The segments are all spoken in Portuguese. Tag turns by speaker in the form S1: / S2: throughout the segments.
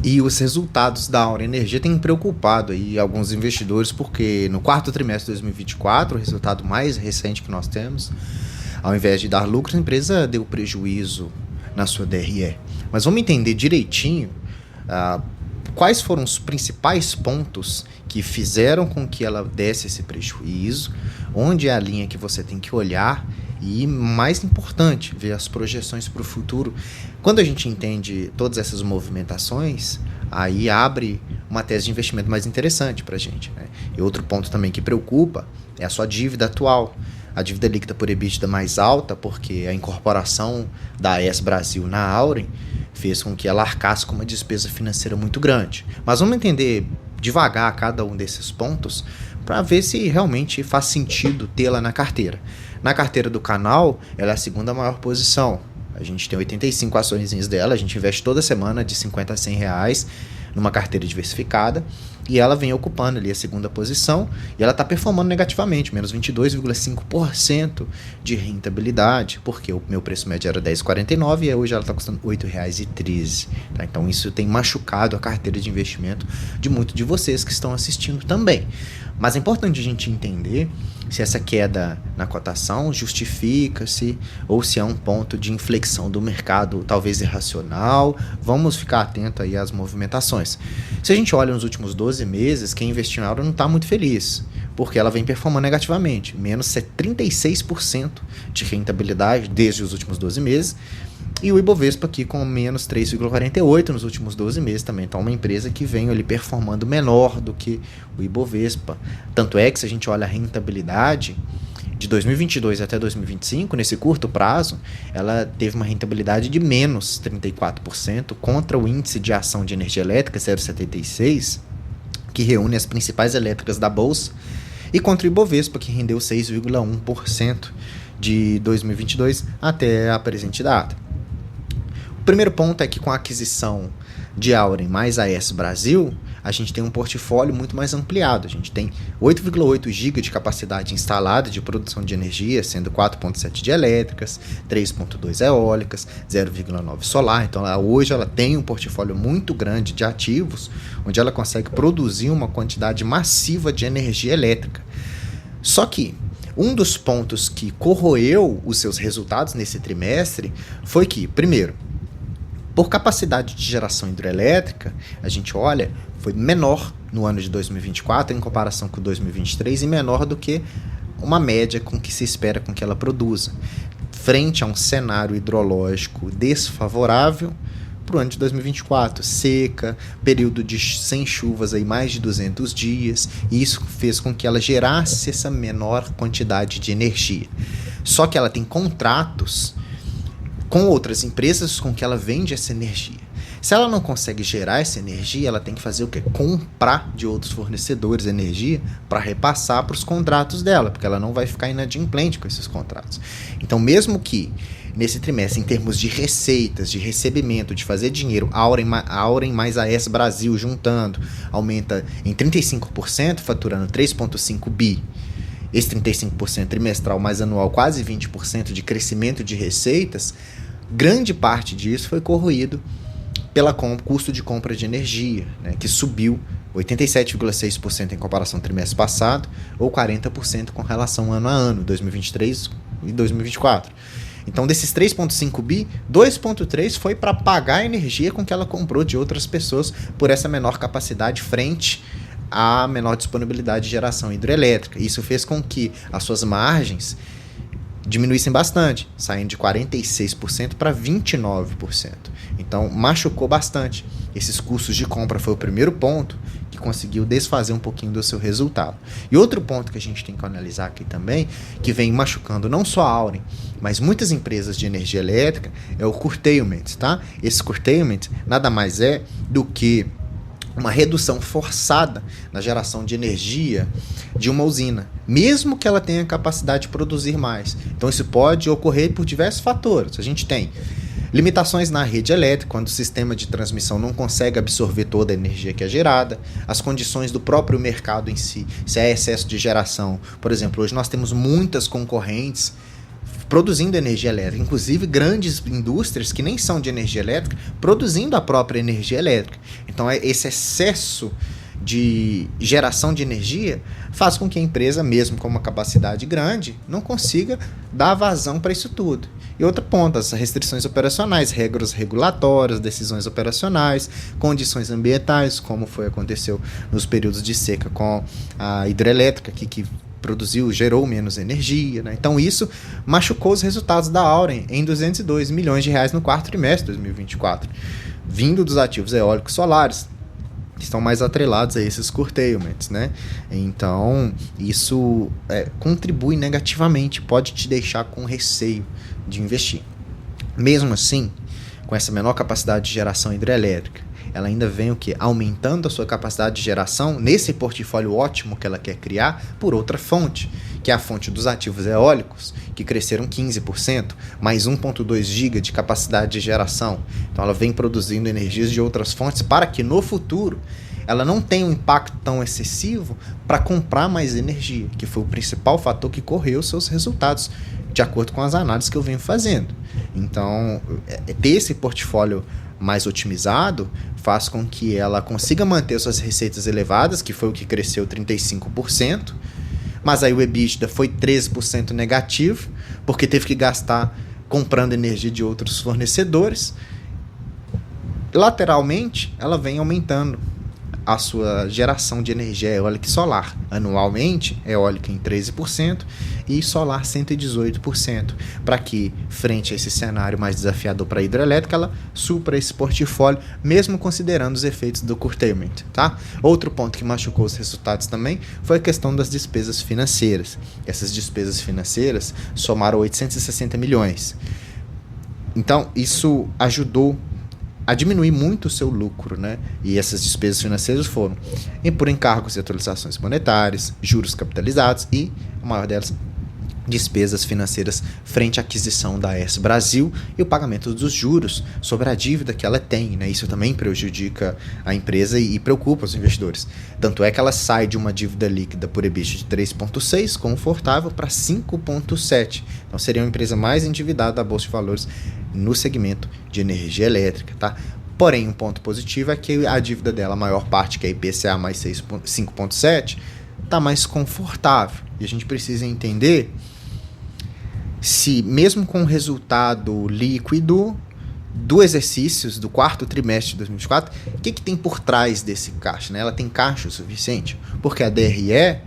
S1: E os resultados da Auren Energia têm preocupado aí alguns investidores, porque no quarto trimestre de 2024, o resultado mais recente que nós temos, ao invés de dar lucro, a empresa deu prejuízo na sua DRE. Mas vamos entender direitinho quais foram os principais pontos que fizeram com que ela desse esse prejuízo, onde é a linha que você tem que olhar e, mais importante, ver as projeções para o futuro. Quando a gente entende todas essas movimentações, aí abre uma tese de investimento mais interessante para a gente, né? E outro ponto também que preocupa é a sua dívida atual. A dívida líquida por EBITDA mais alta, porque a incorporação da AES Brasil na Auren fez com que ela arcasse com uma despesa financeira muito grande. Mas vamos entender devagar cada um desses pontos para ver se realmente faz sentido tê-la na carteira. Na carteira do canal, ela é a segunda maior posição. A gente tem 85 ações dela, a gente investe toda semana de 50 a 100 reais numa carteira diversificada, e ela vem ocupando ali a segunda posição, e ela está performando negativamente, menos 22,5% de rentabilidade, porque o meu preço médio era R$10,49 e hoje ela está custando R$8,13. Tá? Então isso tem machucado a carteira de investimento de muitos de vocês que estão assistindo também. Mas é importante a gente entender se essa queda na cotação justifica-se ou se é um ponto de inflexão do mercado, talvez irracional. Vamos ficar atento aí às movimentações. Se a gente olha nos últimos 12 meses, quem investiu na Auren não está muito feliz, porque ela vem performando negativamente, menos 36% de rentabilidade desde os últimos 12 meses, e o Ibovespa aqui com menos 3,48 nos últimos 12 meses também. Então, uma empresa que vem ali performando menor do que o Ibovespa. Tanto é que, se a gente olha a rentabilidade de 2022 até 2025, nesse curto prazo, ela teve uma rentabilidade de menos 34% contra o índice de ação de energia elétrica 0,76, que reúne as principais elétricas da Bolsa, e contra o Ibovespa, que rendeu 6,1% de 2022 até a presente data. O primeiro ponto é que, com a aquisição de Auren mais a AES Brasil, a gente tem um portfólio muito mais ampliado. A gente tem 8,8 GB de capacidade instalada de produção de energia, sendo 4,7 de elétricas, 3,2 eólicas, 0,9 solar. Então, hoje ela tem um portfólio muito grande de ativos, onde ela consegue produzir uma quantidade massiva de energia elétrica. Só que um dos pontos que corroeu os seus resultados nesse trimestre foi que, primeiro, por capacidade de geração hidrelétrica, a gente olha, foi menor no ano de 2024 em comparação com 2023 e menor do que uma média com que se espera com que ela produza, frente a um cenário hidrológico desfavorável para o ano de 2024, seca, período de sem chuvas aí mais de 200 dias, e isso fez com que ela gerasse essa menor quantidade de energia. Só que ela tem contratos com outras empresas com que ela vende essa energia. Se ela não consegue gerar essa energia, ela tem que fazer o quê? Comprar de outros fornecedores energia para repassar para os contratos dela, porque ela não vai ficar inadimplente com esses contratos. Então, mesmo que nesse trimestre, em termos de receitas, de recebimento, de fazer dinheiro, a Auren mais a AES Brasil juntando, aumenta em 35%, faturando 3,5 bi. Esse 35% trimestral mais anual, quase 20% de crescimento de receitas, grande parte disso foi corroído pelo custo de compra de energia, né, que subiu 87,6% em comparação ao trimestre passado, ou 40% com relação ano a ano, 2023 e 2024. Então, desses 3,5 bi, 2,3 foi para pagar a energia com que ela comprou de outras pessoas por essa menor capacidade frente à menor disponibilidade de geração hidrelétrica. Isso fez com que as suas margens diminuíssem bastante, saindo de 46% para 29%. Então, machucou bastante. Esses custos de compra foi o primeiro ponto que conseguiu desfazer um pouquinho do seu resultado. E outro ponto que a gente tem que analisar aqui também, que vem machucando não só a Auren, mas muitas empresas de energia elétrica, é o curtailment, tá? Esse curtailment nada mais é do que uma redução forçada na geração de energia de uma usina, mesmo que ela tenha capacidade de produzir mais. Então, isso pode ocorrer por diversos fatores. A gente tem limitações na rede elétrica, quando o sistema de transmissão não consegue absorver toda a energia que é gerada, as condições do próprio mercado em si, se há excesso de geração. Por exemplo, hoje nós temos muitas concorrentes produzindo energia elétrica, inclusive grandes indústrias que nem são de energia elétrica, produzindo a própria energia elétrica. Então, esse excesso de geração de energia faz com que a empresa, mesmo com uma capacidade grande, não consiga dar vazão para isso tudo. E outro ponto, as restrições operacionais, regras regulatórias, decisões operacionais, condições ambientais, como aconteceu nos períodos de seca com a hidrelétrica, que gerou menos energia, né? Então isso machucou os resultados da Auren em 202 milhões de reais no quarto trimestre de 2024, vindo dos ativos eólicos solares, que estão mais atrelados a esses curtailments, né? Então isso contribui negativamente, pode te deixar com receio de investir. Mesmo assim, com essa menor capacidade de geração hidrelétrica, ela ainda vem o quê? Aumentando a sua capacidade de geração nesse portfólio ótimo que ela quer criar por outra fonte, que é a fonte dos ativos eólicos, que cresceram 15%, mais 1,2 GB de capacidade de geração. Então ela vem produzindo energias de outras fontes para que no futuro ela não tenha um impacto tão excessivo para comprar mais energia, que foi o principal fator que correu os seus resultados, de acordo com as análises que eu venho fazendo. Então, ter esse portfólio mais otimizado faz com que ela consiga manter suas receitas elevadas, que foi o que cresceu 35%, mas aí o EBITDA foi 13% negativo, porque teve que gastar comprando energia de outros fornecedores. Lateralmente, ela vem aumentando a sua geração de energia eólica e solar. Anualmente, eólica em 13% e solar 118%, para que, frente a esse cenário mais desafiador para a hidrelétrica, ela supra esse portfólio, mesmo considerando os efeitos do curtailment. Tá? Outro ponto que machucou os resultados também foi a questão das despesas financeiras. Essas despesas financeiras somaram 860 milhões. Então, isso ajudou a diminuir muito o seu lucro, né? E essas despesas financeiras foram por encargos e atualizações monetárias, juros capitalizados e, a maior delas, despesas financeiras frente à aquisição da AES Brasil e o pagamento dos juros sobre a dívida que ela tem, né? Isso também prejudica a empresa e preocupa os investidores. Tanto é que ela sai de uma dívida líquida por EBITDA de 3,6 confortável para 5,7. Então seria uma empresa mais endividada da Bolsa de Valores no segmento de energia elétrica, tá? Porém, um ponto positivo é que a dívida dela, a maior parte, que é IPCA mais 5,7, está mais confortável. E a gente precisa entender se, mesmo com o resultado líquido do exercício do quarto trimestre de 2024, o que tem por trás desse caixa, né? Ela tem caixa o suficiente? Porque a DRE,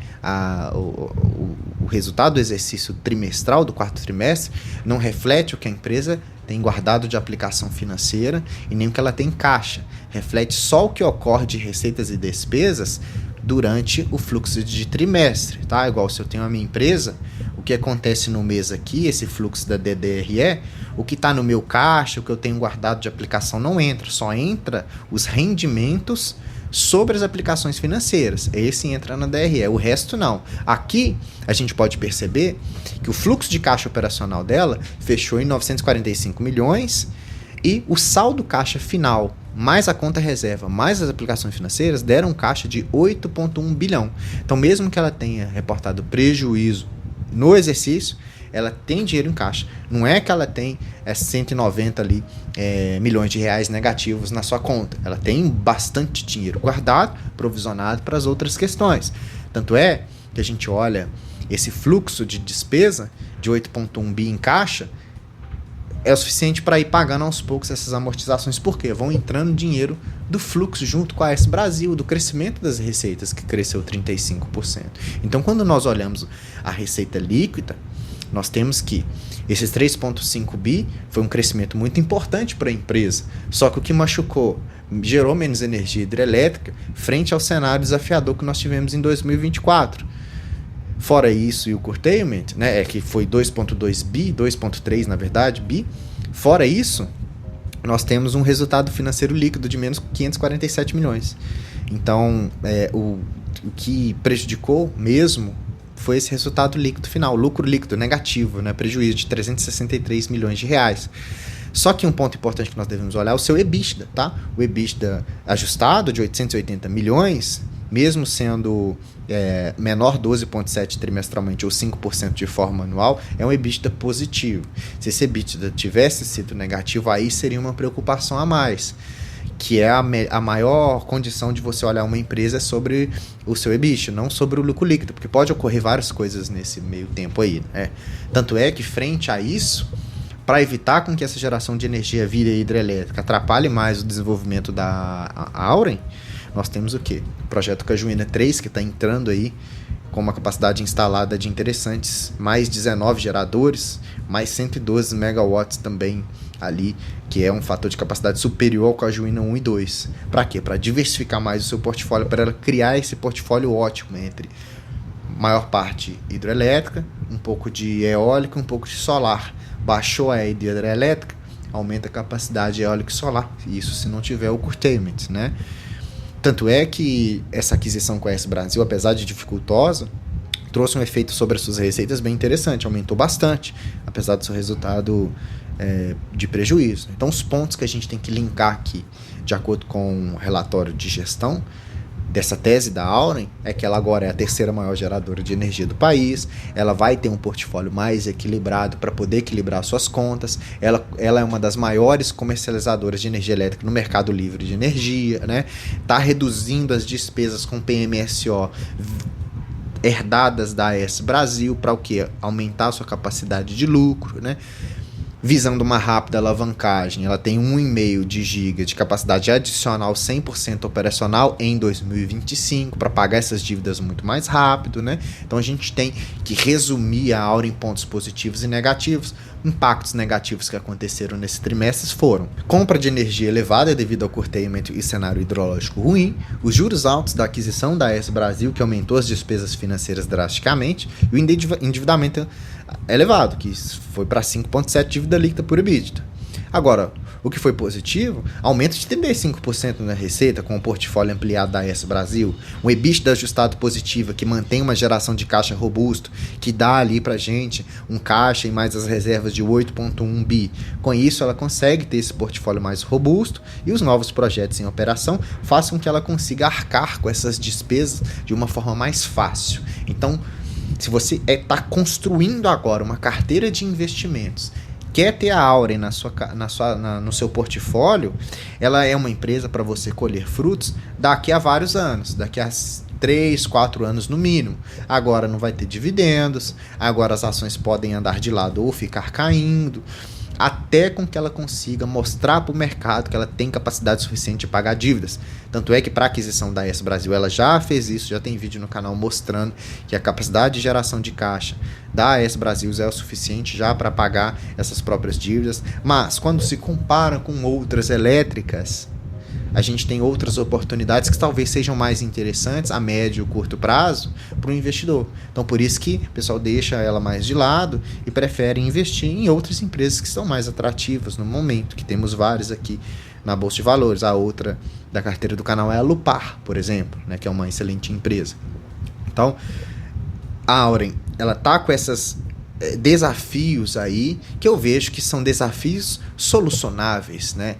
S1: o resultado do exercício trimestral do quarto trimestre, não reflete o que a empresa tem guardado de aplicação financeira e nem o que ela tem em caixa. Reflete só o que ocorre de receitas e despesas durante o fluxo de trimestre, tá? Igual se eu tenho a minha empresa, o que acontece no mês aqui, esse fluxo da DDRE, o que está no meu caixa, o que eu tenho guardado de aplicação não entra, só entra os rendimentos sobre as aplicações financeiras. Esse entra na DRE, o resto não. Aqui a gente pode perceber que o fluxo de caixa operacional dela fechou em 945 milhões e o saldo caixa final, mais a conta reserva, mais as aplicações financeiras, deram um caixa de 8,1 bilhão. Então, mesmo que ela tenha reportado prejuízo no exercício, ela tem dinheiro em caixa. Não é que ela tem 190 milhões de reais negativos na sua conta. Ela tem bastante dinheiro guardado, provisionado para as outras questões. Tanto é que a gente olha esse fluxo de despesa de 8,1 bi em caixa, é o suficiente para ir pagando aos poucos essas amortizações, porque vão entrando dinheiro do fluxo junto com a AES Brasil, do crescimento das receitas, que cresceu 35%. Então, quando nós olhamos a receita líquida, nós temos que esses 3,5 bi foi um crescimento muito importante para a empresa, só que o que machucou, gerou menos energia hidrelétrica frente ao cenário desafiador que nós tivemos em 2024. Fora isso e o curtailment, né, que foi 2,2 bi, 2,3 na verdade, bi. Fora isso, nós temos um resultado financeiro líquido de menos 547 milhões. Então, o que prejudicou mesmo foi esse resultado líquido final, lucro líquido negativo, né, prejuízo de 363 milhões de reais. Só que um ponto importante que nós devemos olhar é o seu EBITDA, tá? O EBITDA ajustado de 880 milhões mesmo sendo menor 12,7% trimestralmente ou 5% de forma anual, é um EBITDA positivo. Se esse EBITDA tivesse sido negativo, aí seria uma preocupação a mais, que é a maior condição de você olhar uma empresa sobre o seu EBITDA, não sobre o lucro líquido, porque pode ocorrer várias coisas nesse meio tempo aí, né? Tanto é que, frente a isso, para evitar com que essa geração de energia via hidrelétrica atrapalhe mais o desenvolvimento da Auren, nós temos o quê? O projeto Cajuína 3, que está entrando aí com uma capacidade instalada de interessantes, mais 19 geradores, mais 112 megawatts também ali, que é um fator de capacidade superior ao Cajuína 1 e 2. Para quê? Para diversificar mais o seu portfólio, para ela criar esse portfólio ótimo entre maior parte hidrelétrica, um pouco de eólica, um pouco de solar. Baixou a hidrelétrica, aumenta a capacidade eólica e solar. Isso se não tiver o curtailment, né? Tanto é que essa aquisição com a AES Brasil, apesar de dificultosa, trouxe um efeito sobre as suas receitas bem interessante, aumentou bastante, apesar do seu resultado de prejuízo. Então, os pontos que a gente tem que linkar aqui, de acordo com o relatório de gestão dessa tese da Auren, é que ela agora é a terceira maior geradora de energia do país, ela vai ter um portfólio mais equilibrado para poder equilibrar suas contas, ela é uma das maiores comercializadoras de energia elétrica no mercado livre de energia, né? Tá reduzindo as despesas com PMSO herdadas da AES Brasil para o quê? Aumentar a sua capacidade de lucro, né? Visando uma rápida alavancagem, ela tem 1,5 de GB de capacidade adicional 100% operacional em 2025 para pagar essas dívidas muito mais rápido, né? Então a gente tem que resumir a Auren em pontos positivos e negativos. Impactos negativos que aconteceram nesse trimestre foram compra de energia elevada devido ao curtailment e cenário hidrológico ruim, os juros altos da aquisição da AES Brasil, que aumentou as despesas financeiras drasticamente, e o endividamento elevado, que foi para 5,7% dívida líquida por EBITDA. Agora, o que foi positivo, aumento de 35% na receita com o portfólio ampliado da AES Brasil, um EBITDA ajustado positivo que mantém uma geração de caixa robusto, que dá ali pra gente um caixa e mais as reservas de 8,1 bi. Com isso, ela consegue ter esse portfólio mais robusto e os novos projetos em operação façam com que ela consiga arcar com essas despesas de uma forma mais fácil. Então, se você está construindo agora uma carteira de investimentos, quer ter a Auren no seu portfólio, ela é uma empresa para você colher frutos daqui a vários anos, daqui a 3, 4 anos no mínimo. Agora não vai ter dividendos, agora as ações podem andar de lado ou ficar caindo, até com que ela consiga mostrar para o mercado que ela tem capacidade suficiente de pagar dívidas. Tanto é que para a aquisição da AES Brasil ela já fez isso, já tem vídeo no canal mostrando que a capacidade de geração de caixa da AES Brasil é o suficiente já para pagar essas próprias dívidas, mas quando se compara com outras elétricas, a gente tem outras oportunidades que talvez sejam mais interessantes a médio e curto prazo para o investidor. Então, por isso que o pessoal deixa ela mais de lado e prefere investir em outras empresas que são mais atrativas no momento, que temos várias aqui na Bolsa de Valores. A outra da carteira do canal é a Lupar, por exemplo, né, que é uma excelente empresa. Então, a Auren, ela está com esses desafios aí, que eu vejo que são desafios solucionáveis, né?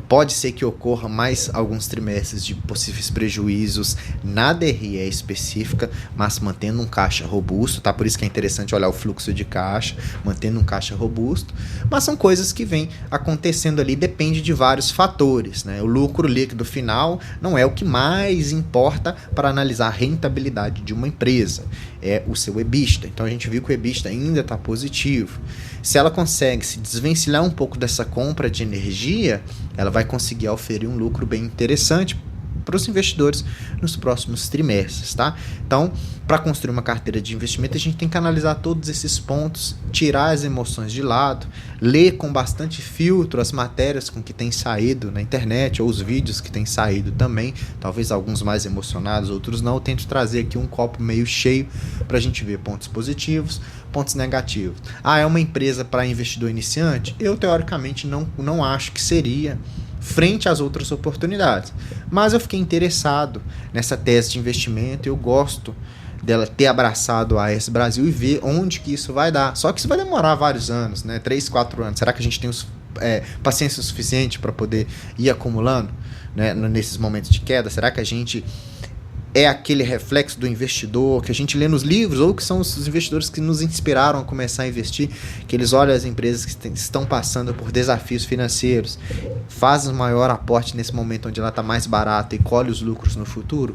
S1: Pode ser que ocorra mais alguns trimestres de possíveis prejuízos na DRE específica, mas mantendo um caixa robusto, tá? Por isso que é interessante olhar o fluxo de caixa, mantendo um caixa robusto, mas são coisas que vêm acontecendo ali, depende de vários fatores, né? O lucro líquido final não é o que mais importa para analisar a rentabilidade de uma empresa, é o seu EBITDA. Então a gente viu que o EBITDA ainda está positivo. Se ela consegue se desvencilhar um pouco dessa compra de energia, ela vai conseguir oferir um lucro bem interessante para os investidores nos próximos trimestres, tá? Então, para construir uma carteira de investimento, a gente tem que analisar todos esses pontos, tirar as emoções de lado, ler com bastante filtro as matérias com que tem saído na internet ou os vídeos que tem saído também, talvez alguns mais emocionados, outros não. Eu tento trazer aqui um copo meio cheio para a gente ver pontos positivos, pontos negativos. É uma empresa para investidor iniciante? Eu, teoricamente, não acho que seria, frente às outras oportunidades. Mas eu fiquei interessado nessa tese de investimento, eu gosto dela ter abraçado a AES Brasil e ver onde que isso vai dar. Só que isso vai demorar vários anos, né? 3, 4 anos. Será que a gente tem paciência suficiente para poder ir acumulando, né, nesses momentos de queda? Será que a gente é aquele reflexo do investidor que a gente lê nos livros, ou que são os investidores que nos inspiraram a começar a investir, que eles olham as empresas que estão passando por desafios financeiros, fazem o maior aporte nesse momento onde ela está mais barata e colhe os lucros no futuro.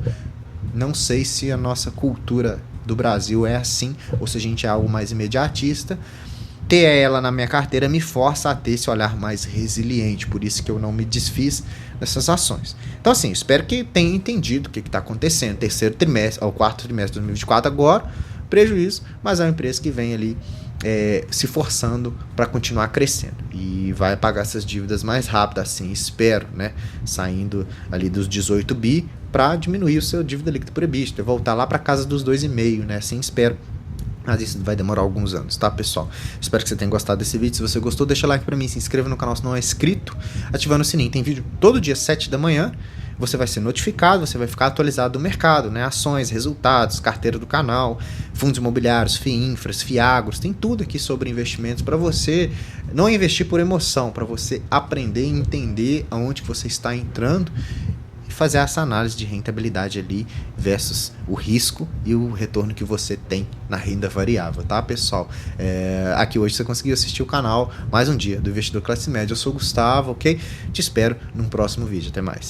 S1: Não sei se a nossa cultura do Brasil é assim, ou se a gente é algo mais imediatista. Ter ela na minha carteira me força a ter esse olhar mais resiliente, por isso que eu não me desfiz dessas ações. Então assim, espero que tenha entendido o que está acontecendo. Terceiro trimestre, ao quarto trimestre de 2024 agora, prejuízo, mas é uma empresa que vem ali se forçando para continuar crescendo e vai pagar essas dívidas mais rápido, assim, espero, né, saindo ali dos 18 bi para diminuir o seu dívida líquida por EBITDA, voltar lá para casa dos 2,5, né, assim espero. Mas isso vai demorar alguns anos, tá, pessoal? Espero que você tenha gostado desse vídeo. Se você gostou, deixa like pra mim, se inscreva no canal se não é inscrito, ativando o sininho. Tem vídeo todo dia, 7 da manhã. Você vai ser notificado, você vai ficar atualizado do mercado, né? Ações, resultados, carteira do canal, fundos imobiliários, FIINFRAs, FIAGROS, tem tudo aqui sobre investimentos para você não investir por emoção, para você aprender e entender aonde que você está entrando, fazer essa análise de rentabilidade ali versus o risco e o retorno que você tem na renda variável, tá, pessoal? Aqui hoje você conseguiu assistir o canal mais um dia do Investidor Classe Média. Eu sou o Gustavo, ok? Te espero num próximo vídeo. Até mais.